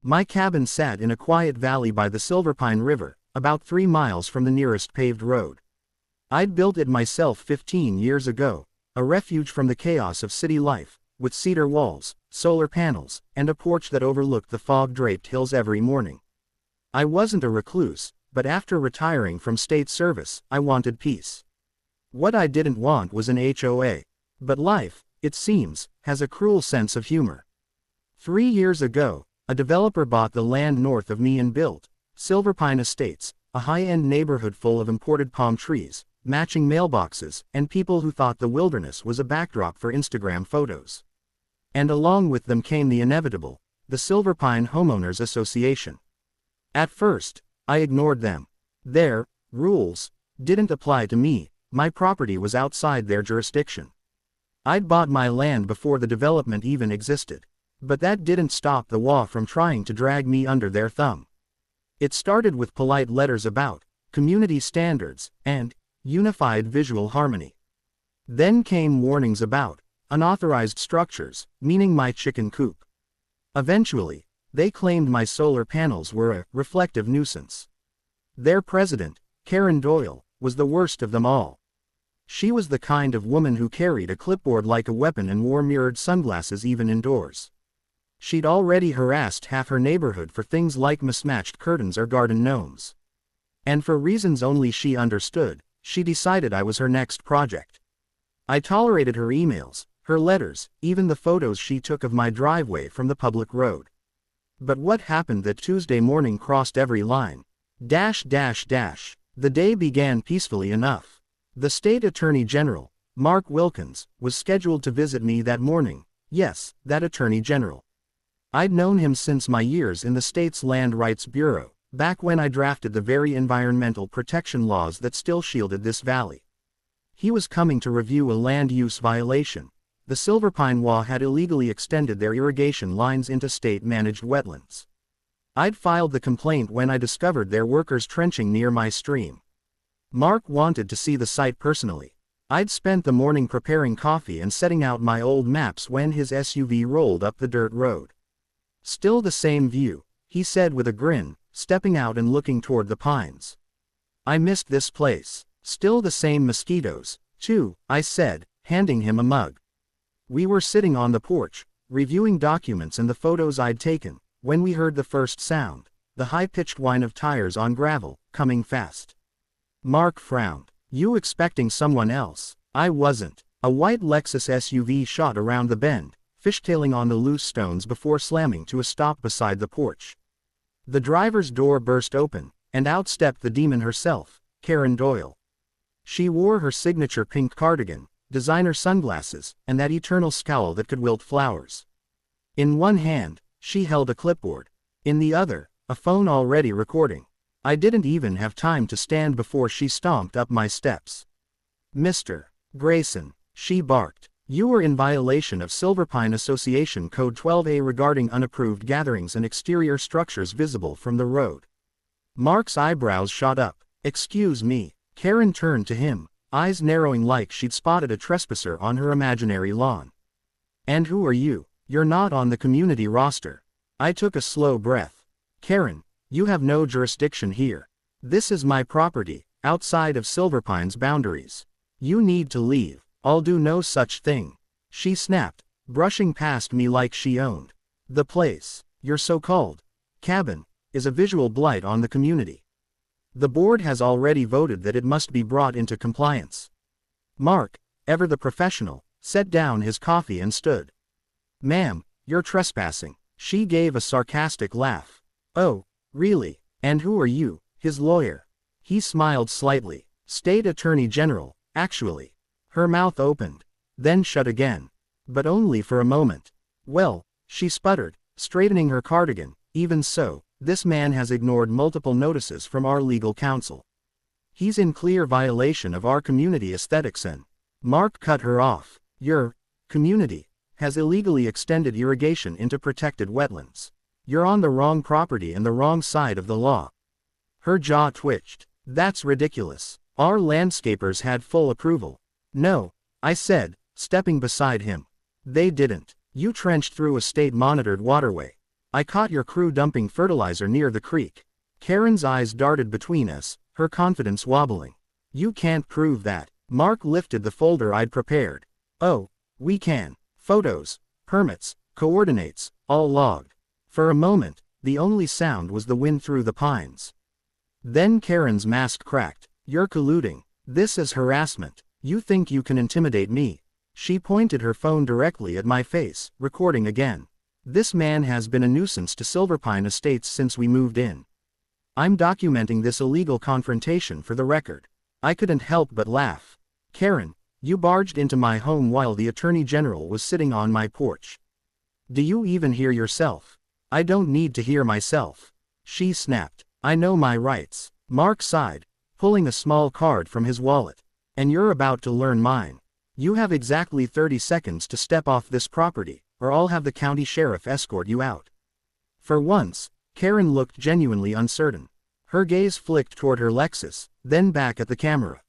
My cabin sat in a quiet valley by the Silverpine River, about 3 miles from the nearest paved road. I'd built it myself 15 years ago, a refuge from the chaos of city life, with cedar walls, solar panels, and a porch that overlooked the fog-draped hills every morning. I wasn't a recluse, but after retiring from state service, I wanted peace. What I didn't want was an HOA. But life, it seems, has a cruel sense of humor. 3 years ago, a developer bought the land north of me and built Silverpine Estates, a high-end neighborhood full of imported palm trees, matching mailboxes, and people who thought the wilderness was a backdrop for Instagram photos. And along with them came the inevitable, the Silverpine Homeowners Association. At first, I ignored them. Their rules didn't apply to me. My property was outside their jurisdiction. I'd bought my land before the development even existed. But that didn't stop the WA from trying to drag me under their thumb. It started with polite letters about community standards and unified visual harmony. Then came warnings about unauthorized structures, meaning my chicken coop. Eventually, they claimed my solar panels were a reflective nuisance. Their president, Karen was the worst of them all. She was the kind of woman who carried a clipboard like a weapon and wore mirrored sunglasses even indoors. She'd already harassed half her neighborhood for things like mismatched curtains or garden gnomes. And for reasons only she understood, she decided I was her next project. I tolerated her emails, her letters, even the photos she took of my driveway from the public road. But what happened that Tuesday morning crossed every line. The day began peacefully enough. The state attorney general, Mark Wilkins, was scheduled to visit me that morning. Yes, that attorney general. I'd known him since my years in the state's Land Rights Bureau, back when I drafted the very environmental protection laws that still shielded this valley. He was coming to review a land use violation. The Silverpine WA had illegally extended their irrigation lines into state-managed wetlands. I'd filed the complaint when I discovered their workers trenching near my stream. Mark wanted to see the site personally. I'd spent the morning preparing coffee and setting out my old maps when his SUV rolled up the dirt road. "Still the same view," he said with a grin, stepping out and looking toward the pines. "I missed this place." "Still the same mosquitoes, too," I said, handing him a mug. We were sitting on the porch, reviewing documents and the photos I'd taken, when we heard the first sound, the high-pitched whine of tires on gravel, coming fast. Mark frowned. "You expecting someone else?" I wasn't. A white Lexus SUV shot around the bend, fishtailing on the loose stones before slamming to a stop beside the porch. The driver's door burst open, and out stepped the demon herself, Karen. She wore her signature pink cardigan, designer sunglasses, and that eternal scowl that could wilt flowers. In one hand, she held a clipboard. In the other, a phone already recording. I didn't even have time to stand before she stomped up my steps. "Mr. Grayson," she barked, "you were in violation of Silverpine Association Code 12A regarding unapproved gatherings and exterior structures visible from the road." Mark's eyebrows shot up. "Excuse me." Karen turned to him, eyes narrowing like she'd spotted a trespasser on her imaginary lawn. "And who are you? You're not on the community roster." I took a slow breath. "Karen, you have no jurisdiction here. This is my property, outside of Silverpine's boundaries. You need to leave." "I'll do no such thing," she snapped, brushing past me like she owned the place. "Your so-called cabin is a visual blight on the community. The board has already voted that it must be brought into compliance." Mark, ever the professional, set down his coffee and stood. "Ma'am, you're trespassing." She gave a sarcastic laugh. "Oh, really? And who are you?" "His lawyer." He smiled slightly. "State Attorney General, actually." Her mouth opened, then shut again. But only for a moment. "Well," she sputtered, straightening her cardigan, "even so, this man has ignored multiple notices from our legal counsel. He's in clear violation of our community aesthetics and—" Mark cut her off. "Your community has illegally extended irrigation into protected wetlands. You're on the wrong property and the wrong side of the law." Her jaw twitched. "That's ridiculous. Our landscapers had full approval." "No," I said, stepping beside him. "They didn't. You trenched through a state-monitored waterway." I caught your crew dumping fertilizer near the creek. Karen's eyes darted between us, her confidence wobbling. You can't prove that. Mark lifted the folder I'd prepared. Oh, we can. Photos, permits, coordinates, all logged. For a moment, the only sound was the wind through the pines. Then Karen's mask cracked. You're colluding. This is harassment. You think you can intimidate me? She pointed her phone directly at my face, recording again. This man has been a nuisance to Silverpine Estates since we moved in. I'm documenting this illegal confrontation for the record. I couldn't help but laugh. Karen, you barged into my home while the Attorney General was sitting on my porch. Do you even hear yourself? I don't need to hear myself. She snapped. I know my rights. Mark sighed, pulling a small card from his wallet. And you're about to learn mine. You have exactly 30 seconds to step off this property, or I'll have the county sheriff escort you out. For once, Karen looked genuinely uncertain. Her gaze flicked toward her Lexus, then back at the camera.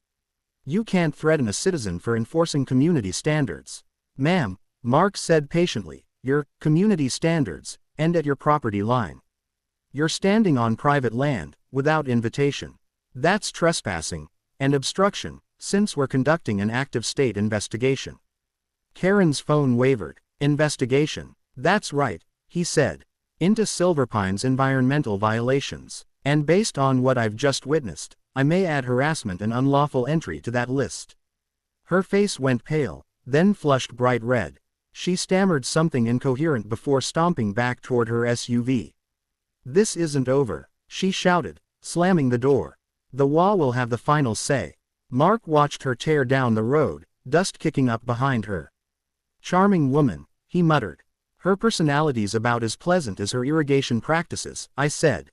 You can't threaten a citizen for enforcing community standards. Ma'am, Mark said patiently, your community standards end at your property line. You're standing on private land, without invitation. That's trespassing, and obstruction, since we're conducting an active state investigation. Karen's phone wavered. Investigation. That's right, he said. Into Silverpine's environmental violations. And based on what I've just witnessed, I may add harassment and unlawful entry to that list. Her face went pale, then flushed bright red. She stammered something incoherent before stomping back toward her SUV. This isn't over, she shouted, slamming the door. The HOA will have the final say. Mark watched her tear down the road, dust kicking up behind her. Charming woman, he muttered. Her personality's about as pleasant as her irrigation practices, I said.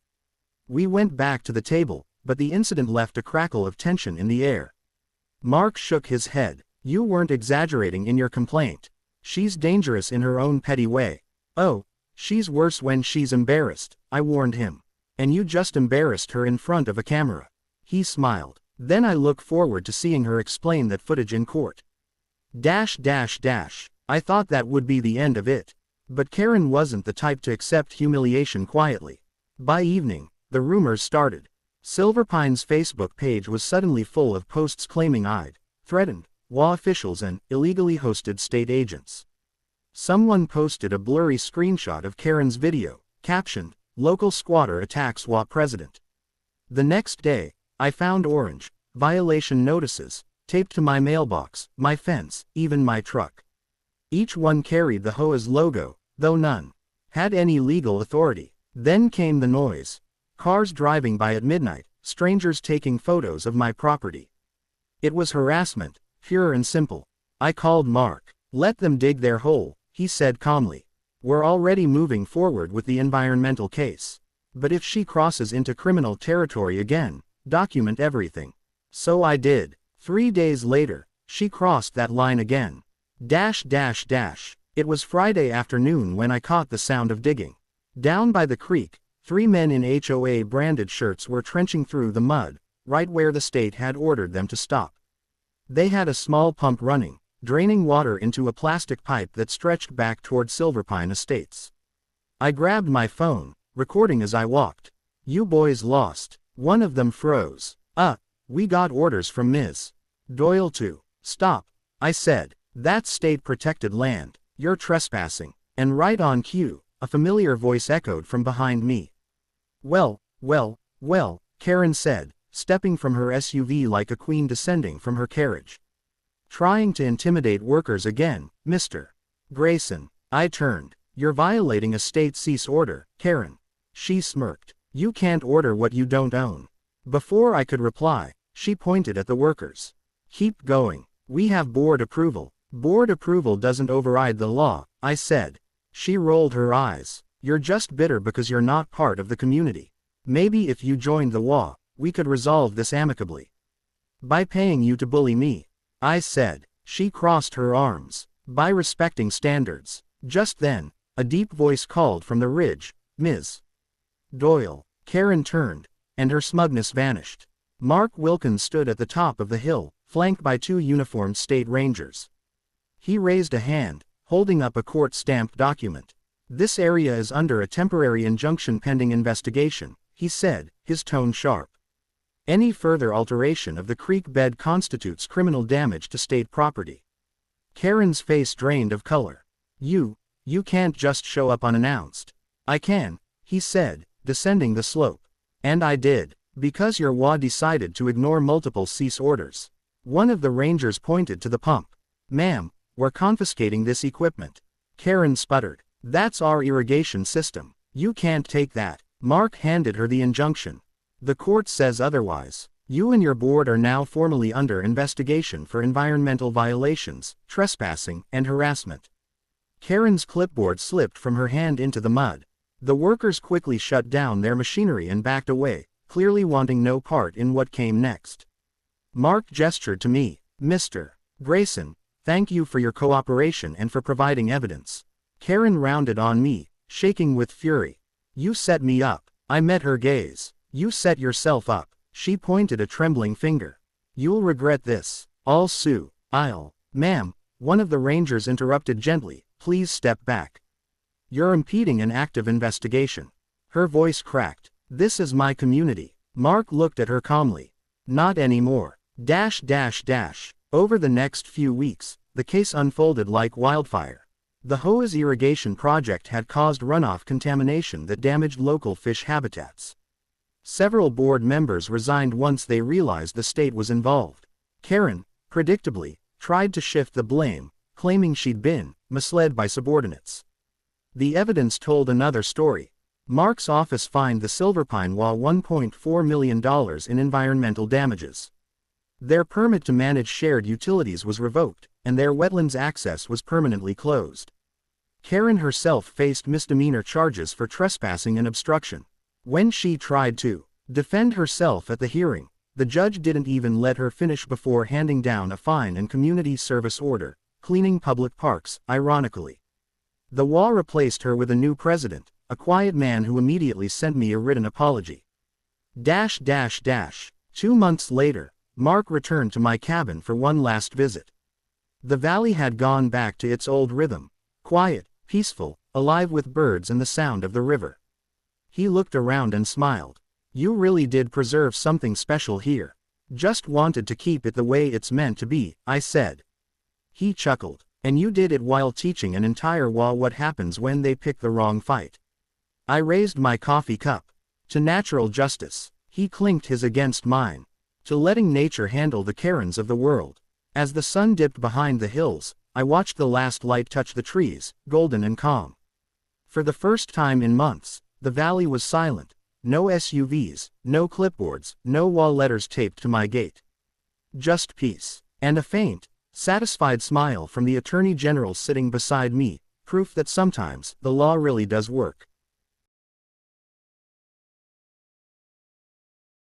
We went back to the table, but the incident left a crackle of tension in the air. Mark shook his head. You weren't exaggerating in your complaint. She's dangerous in her own petty way. Oh, she's worse when she's embarrassed, I warned him. And you just embarrassed her in front of a camera. He smiled. Then I look forward to seeing her explain that footage in court. I thought that would be the end of it. But Karen wasn't the type to accept humiliation quietly. By evening, the rumors started. Silverpine's Facebook page was suddenly full of posts claiming I'd threatened HOA officials and illegally hosted state agents. Someone posted a blurry screenshot of Karen's video, captioned, "Local squatter attacks HOA president." The next day, I found orange violation notices taped to my mailbox, my fence, even my truck. Each one carried the HOA's logo, though none had any legal authority. Then came the noise. Cars driving by at midnight, strangers taking photos of my property. It was harassment, pure and simple. I called Mark. Let them dig their hole, he said calmly. We're already moving forward with the environmental case. But if she crosses into criminal territory again, document everything. So I did. 3 days later, she crossed that line again. It was Friday afternoon when I caught the sound of digging. Down by the creek, 3 men in HOA branded shirts were trenching through the mud, right where the state had ordered them to stop. They had a small pump running, draining water into a plastic pipe that stretched back toward Silverpine Estates. I grabbed my phone, recording as I walked. You boys lost. One of them froze. We got orders from Ms. Doyle to stop. I said, that's state-protected land. You're trespassing. And right on cue, a familiar voice echoed from behind me. Well, Karen said, stepping from her SUV like a queen descending from her carriage. Trying to intimidate workers again, Mr. Grayson. I turned. You're violating a state cease order, Karen. She smirked. You can't order what you don't own. Before I could reply, she pointed at the workers. Keep going. We have board approval. Board approval doesn't override the law, I said. She rolled her eyes. You're just bitter because you're not part of the community. Maybe if you joined the HOA, we could resolve this amicably. By paying you to bully me, I said. She crossed her arms. By respecting standards. Just then, a deep voice called from the ridge, Ms. Doyle. Karen turned, and her smugness vanished. Mark Wilkins stood at the top of the hill, flanked by 2 uniformed state rangers. He raised a hand, holding up a court-stamped document. This area is under a temporary injunction pending investigation, he said, his tone sharp. Any further alteration of the creek bed constitutes criminal damage to state property. Karen's face drained of color. You can't just show up unannounced. I can, he said, descending the slope. And I did, because your HOA decided to ignore multiple cease orders. One of the rangers pointed to the pump. Ma'am, we're confiscating this equipment. Karen sputtered. That's our irrigation system. You can't take that. Mark handed her the injunction. The court says otherwise. You and your board are now formally under investigation for environmental violations, trespassing, and harassment. Karen's clipboard slipped from her hand into the mud. The workers quickly shut down their machinery and backed away, clearly wanting no part in what came next. Mark gestured to me. Mr. Grayson, thank you for your cooperation and for providing evidence. Karen rounded on me, shaking with fury. You set me up. I met her gaze. You set yourself up. She pointed a trembling finger. You'll regret this. I'll sue. Ma'am, one of the rangers interrupted gently, please step back. You're impeding an active investigation. Her voice cracked. This is my community. Mark looked at her calmly. Not anymore. Over the next few weeks, the case unfolded like wildfire. The HOA's irrigation project had caused runoff contamination that damaged local fish habitats. Several board members resigned once they realized the state was involved. Karen, predictably, tried to shift the blame, claiming she'd been misled by subordinates. The evidence told another story. Mark's office fined the Silverpine HOA $1.4 million in environmental damages. Their permit to manage shared utilities was revoked, and their wetlands access was permanently closed. Karen herself faced misdemeanor charges for trespassing and obstruction. When she tried to defend herself at the hearing, the judge didn't even let her finish before handing down a fine and community service order, cleaning public parks, ironically. The HOA replaced her with a new president, a quiet man who immediately sent me a written apology. 2 months later, Mark returned to my cabin for one last visit. The valley had gone back to its old rhythm, quiet, peaceful, alive with birds and the sound of the river. He looked around and smiled. You really did preserve something special here. Just wanted to keep it the way it's meant to be, I said. He chuckled. And you did it while teaching an entire HOA what happens when they pick the wrong fight. I raised my coffee cup. To natural justice. He clinked his against mine. To letting nature handle the Karens of the world. As the sun dipped behind the hills, I watched the last light touch the trees, golden and calm. For the first time in months, the valley was silent. No SUVs, no clipboards, no HOA letters taped to my gate. Just peace. And a faint, satisfied smile from the Attorney General sitting beside me, proof that sometimes the law really does work.